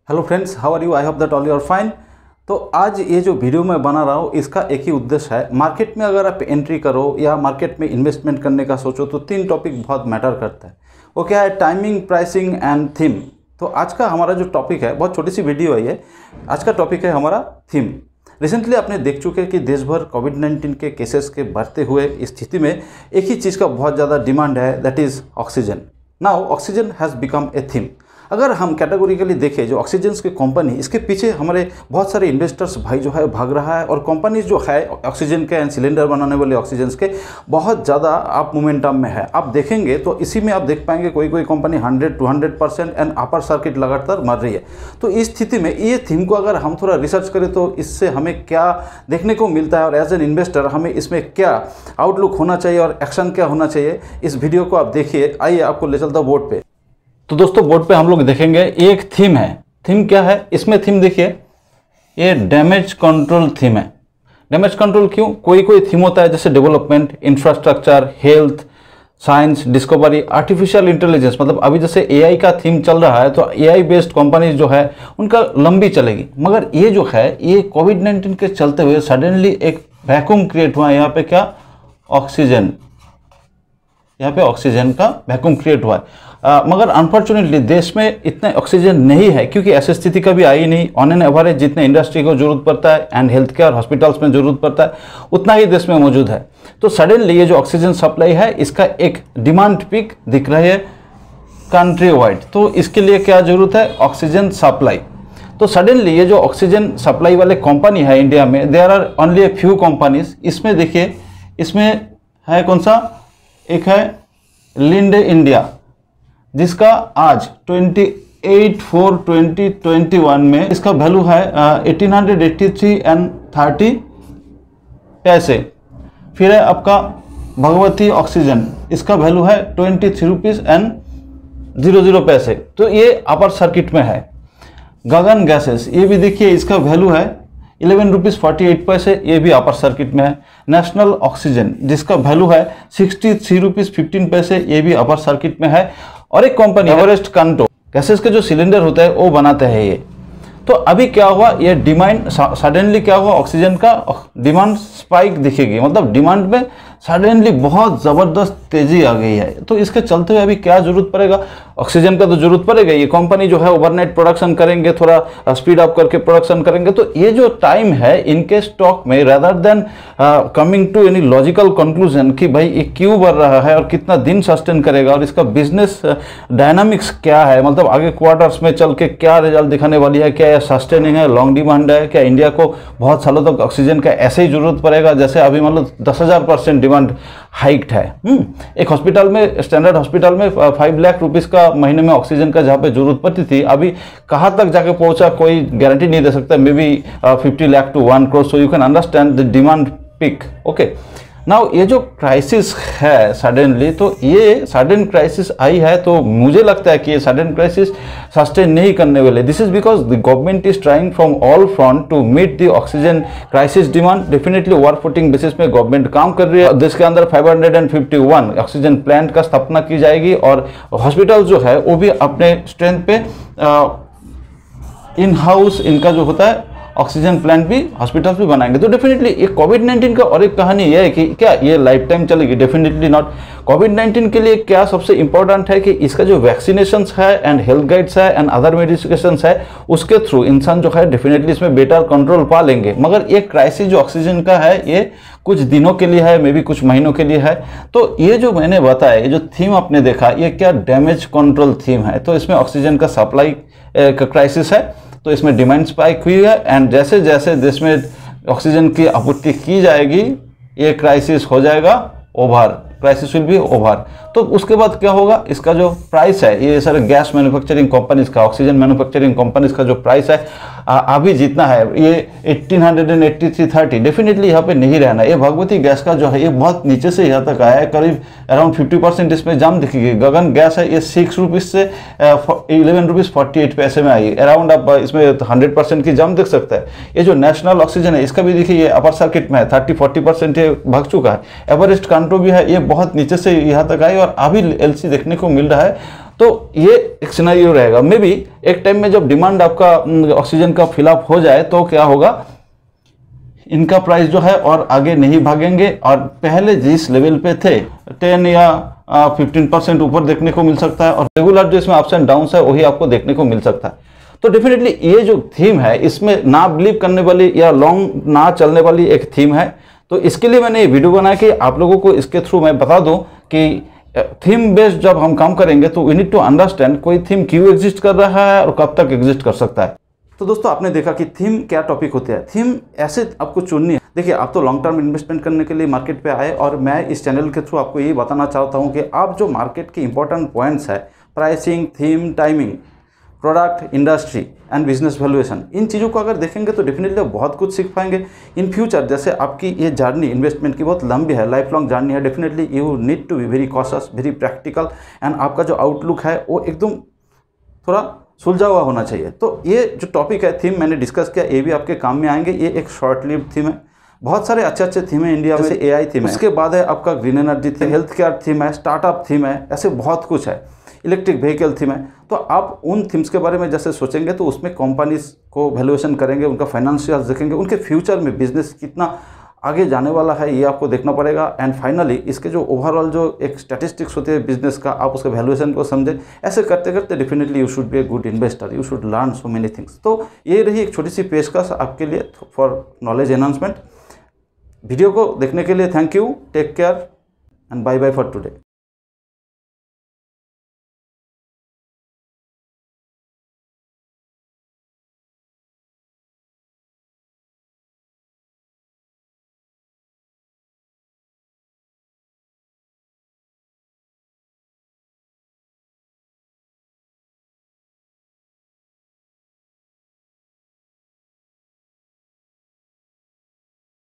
Hello friends, how are you? I hope that all you are fine. तो आज ये जो वीडियो मैं बना रहा हूँ इसका एक ही उद्देश्य है। मार्केट में अगर आप एंट्री करो या मार्केट में इन्वेस्टमेंट करने का सोचो तो तीन टॉपिक बहुत मैटर करता है। वो क्या है? Timing, pricing and theme. तो आज का हमारा जो टॉपिक है, बहुत छोटी सी वीडियो है ये। आज का टॉपिक है हमारा थीम। रिसेंटली आपने देख चुके हैं कि देश भर कोविड-19 के केसेस के बढ़ते हुए स्थिति में एक ही चीज़ का बहुत ज़्यादा डिमांड है, that is oxygen. Now oxygen has become a theme. अगर हम कैटेगोरिकली देखें, जो ऑक्सीजन की कंपनी, इसके पीछे हमारे बहुत सारे इन्वेस्टर्स भाई जो है भाग रहा है, और कंपनीज जो है ऑक्सीजन के एंड सिलेंडर बनाने वाले ऑक्सीजन के बहुत ज़्यादा आप मोमेंटम में है। आप देखेंगे तो इसी में आप देख पाएंगे कोई कोई कंपनी 100-200% एंड अपर सर्किट लगातार मर रही है। तो इस स्थिति में ये थीम को अगर हम थोड़ा रिसर्च करें तो इससे हमें क्या देखने को मिलता है, और एज एन इन्वेस्टर हमें इसमें क्या आउटलुक होना चाहिए और एक्शन क्या होना चाहिए, इस वीडियो को आप देखिए। आइए आपको ले चलता हूं बोर्ड पे। तो दोस्तों, बोर्ड पे हम लोग देखेंगे एक थीम है। थीम क्या है? इसमें थीम देखिए, ये डैमेज कंट्रोल थीम है। डैमेज कंट्रोल क्यों? कोई कोई थीम होता है जैसे development, infrastructure, health, science, discovery, artificial intelligence. मतलब अभी जैसे एआई का थीम चल रहा है तो एआई बेस्ड कंपनीज जो है उनका लंबी चलेगी। मगर ये जो है, ये कोविड-19 के चलते हुए सडनली एक वैक्यूम क्रिएट हुआ है। यहाँ पे क्या? ऑक्सीजन। यहाँ पे ऑक्सीजन का वैक्यूम क्रिएट हुआ है। मगर अनफॉर्चुनेटली देश में इतना ऑक्सीजन नहीं है, क्योंकि ऐसी स्थिति कभी आई नहीं। ऑन एन एवरेज जितने इंडस्ट्री को जरूरत पड़ता है एंड हेल्थ केयर हॉस्पिटल्स में जरूरत पड़ता है उतना ही देश में मौजूद है। तो सडनली ये जो ऑक्सीजन सप्लाई है, इसका एक डिमांड पीक दिख रही है कंट्री वाइड। तो इसके लिए क्या जरूरत है? Oxygen supply. तो सडनली ये जो ऑक्सीजन सप्लाई वाले कंपनी है इंडिया में, there are only a few companies. इसमें देखिए, इसमें है कौन सा? एक है लिंडे इंडिया, जिसका आज 28/4/2021 में इसका वैल्यू है 1883.30 पैसे। फिर है आपका भगवती ऑक्सीजन, इसका वैल्यू है 23.00 पैसे। तो ये अपर सर्किट में है। गगन गैसेस, ये भी देखिए, इसका वैल्यू है 11.48 पैसे, ये भी अपर सर्किट में है। नेशनल ऑक्सीजन, जिसका वैल्यू है 63.15 पैसे, ये भी अपर सर्किट में है। और एक कंपनी एवरेस्ट कंट्रो, गैसेस के जो सिलेंडर होता है वो बनाते हैं ये। तो अभी क्या हुआ? ये डिमांड सडनली क्या हुआ? ऑक्सीजन का डिमांड स्पाइक दिखेगी। मतलब डिमांड में सडनली बहुत ज़बरदस्त तेज़ी आ गई है। तो इसके चलते हुए अभी क्या जरूरत पड़ेगा? ऑक्सीजन का तो जरूरत पड़ेगा। ये कंपनी जो है ओवरनाइट प्रोडक्शन करेंगे, थोड़ा स्पीड अप करके प्रोडक्शन करेंगे। तो ये जो टाइम है इनके स्टॉक में, rather than coming to any logical conclusion कि भाई ये क्यों बढ़ रहा है और कितना दिन सस्टेन करेगा और इसका बिजनेस डायनामिक्स क्या है, मतलब आगे क्वार्टर्स में चल के क्या रिजल्ट दिखाने वाली है, क्या सस्टेनिंग है, लॉन्ग डिमांड है, क्या इंडिया को बहुत सालों तक ऑक्सीजन का ऐसे ही जरूरत पड़ेगा जैसे अभी मतलब 10,000% डिमांड हाइक्ड है। एक हॉस्पिटल में, स्टैंडर्ड हॉस्पिटल में 5 लाख रुपीस का महीने में ऑक्सीजन का जहाँ पे जरूरत पड़ती थी, अभी कहाँ तक जाके पहुंचा कोई गारंटी नहीं दे सकता। Maybe 50 lakh to 1 crore. So you can understand the demand peak. Okay, now ये जो क्राइसिस है सडनली, तो ये सडन क्राइसिस आई है, तो मुझे लगता है कि ये सडन क्राइसिस सस्टेन नहीं करने वाले। This is because the government is trying from all front to meet the oxygen crisis demand. Definitely work footing basis में गवर्नमेंट काम कर रही है। देश के अंदर 551 ऑक्सीजन प्लांट का स्थापना की जाएगी, और हॉस्पिटल जो है वो भी अपने स्ट्रेंथ पे इन हाउस इनका जो होता है ऑक्सीजन प्लांट भी, हॉस्पिटल्स भी बनाएंगे। तो डेफिनेटली ये कोविड-19 का और एक कहानी ये है कि क्या ये लाइफ टाइम चलेगी? Definitely not. कोविड-19 के लिए क्या सबसे इंपॉर्टेंट है कि इसका जो वैक्सीनेशंस है एंड हेल्थ गाइड्स है एंड अदर मेडिकेशंस है, उसके थ्रू इंसान जो है डेफिनेटली इसमें बेटर कंट्रोल पा लेंगे। मगर ये क्राइसिस जो ऑक्सीजन का है, ये कुछ दिनों के लिए है, मे बी कुछ महीनों के लिए है। तो ये जो मैंने बताया, ये जो थीम आपने देखा, ये क्या डैमेज कंट्रोल थीम है। तो इसमें ऑक्सीजन का सप्लाई का क्राइसिस है, तो इसमें डिमांड स्पाइक हुई है, एंड जैसे जैसे देश में ऑक्सीजन की आपूर्ति की जाएगी, ये क्राइसिस हो जाएगा over. Crisis will be over. तो उसके बाद क्या होगा? इसका जो प्राइस है, ये सारे गैस मैन्युफैक्चरिंग कंपनीज का, ऑक्सीजन मैन्युफैक्चरिंग कंपनीज का जो प्राइस है अभी जितना है, ये 1883.30 डेफिनेटली यहाँ पे नहीं रहना। ये भगवती गैस का जो है, ये बहुत नीचे से यहाँ तक आया है, करीब अराउंड 50% इसमें जम दिखेगी। गगन गैस है, ये 6 रुपीज़ से 11.48 पैसे में आई। अराउंड आप इसमें 100% की जम दिख सकता है। ये जो नेशनल ऑक्सीजन है, इसका भी देखिए, ये अपर सर्किट में है, 30-40% ये भाग चुका है। एवरेस्ट कंट्रो भी है, ये बहुत नीचे से यहाँ तक आई और अभी एलसी देखने को मिल रहा है। तो ये एक सिनेरियो रहेगा। मे बी एक टाइम में जब डिमांड आपका ऑक्सीजन का फिलअप हो जाए तो क्या होगा, इनका प्राइस जो है और आगे नहीं भागेंगे और पहले जिस लेवल पे थे 10 या 15% ऊपर देखने को मिल सकता है, और रेगुलर जो इसमें अप्स एंड डाउन्स है वही आपको देखने को मिल सकता है। तो डेफिनेटली ये जो थीम है इसमें ना बिलीव करने वाली या लॉन्ग ना चलने वाली एक थीम है। तो इसके लिए मैंने ये वीडियो बनाया कि आप लोगों को इसके थ्रू मैं बता दूं कि थीम बेस्ड जब हम काम करेंगे तो वी नीड टू अंडरस्टैंड कोई थीम क्यों एग्जिस्ट कर रहा है और कब तक एग्जिस्ट कर सकता है। तो दोस्तों आपने देखा कि थीम क्या टॉपिक होते हैं। थीम ऐसे आपको चुननी है। देखिए आप तो लॉन्ग टर्म इन्वेस्टमेंट करने के लिए मार्केट पे आए, और मैं इस चैनल के थ्रू आपको यही बताना चाहता हूँ कि आप जो मार्केट के इंपॉर्टेंट पॉइंट्स है, pricing, theme, timing, product, industry and business valuation, इन चीज़ों को अगर देखेंगे तो डेफिनेटली बहुत कुछ सीख पाएंगे इन फ्यूचर। जैसे आपकी ये जर्नी इन्वेस्टमेंट की बहुत लंबी है, लाइफ लॉन्ग जर्नी है। Definitely you need to be very cautious, very practical, and आपका जो आउटलुक है वो एकदम थोड़ा सुलझा हुआ होना चाहिए। तो ये जो टॉपिक है, थीम मैंने डिस्कस किया, ये भी आपके काम में आएंगे। ये एक शॉर्ट लिव थीम है। बहुत सारे अच्छे अच्छे थीम है इंडिया में, जैसे AI थीम है, उसके बाद है आपका green energy theme, health care theme है, स्टार्टअप थीम है, ऐसे बहुत कुछ है, इलेक्ट्रिक व्हीकल थीम है। तो आप उन थीम्स के बारे में जैसे सोचेंगे तो उसमें कंपनीज को वैल्यूएशन करेंगे, उनका फाइनेंशियल्स देखेंगे, उनके फ्यूचर में बिजनेस कितना आगे जाने वाला है ये आपको देखना पड़ेगा। एंड फाइनली इसके जो ओवरऑल जो एक स्टैटिस्टिक्स होते हैं बिजनेस का, आप उसके वैल्यूएशन को समझें। ऐसे करते करते definitely you should be a good investor, you should learn so many things. तो ये रही एक छोटी सी पेशकश आपके लिए फॉर नॉलेज एनहांसमेंट। वीडियो को देखने के लिए thank you, take care and bye bye for today.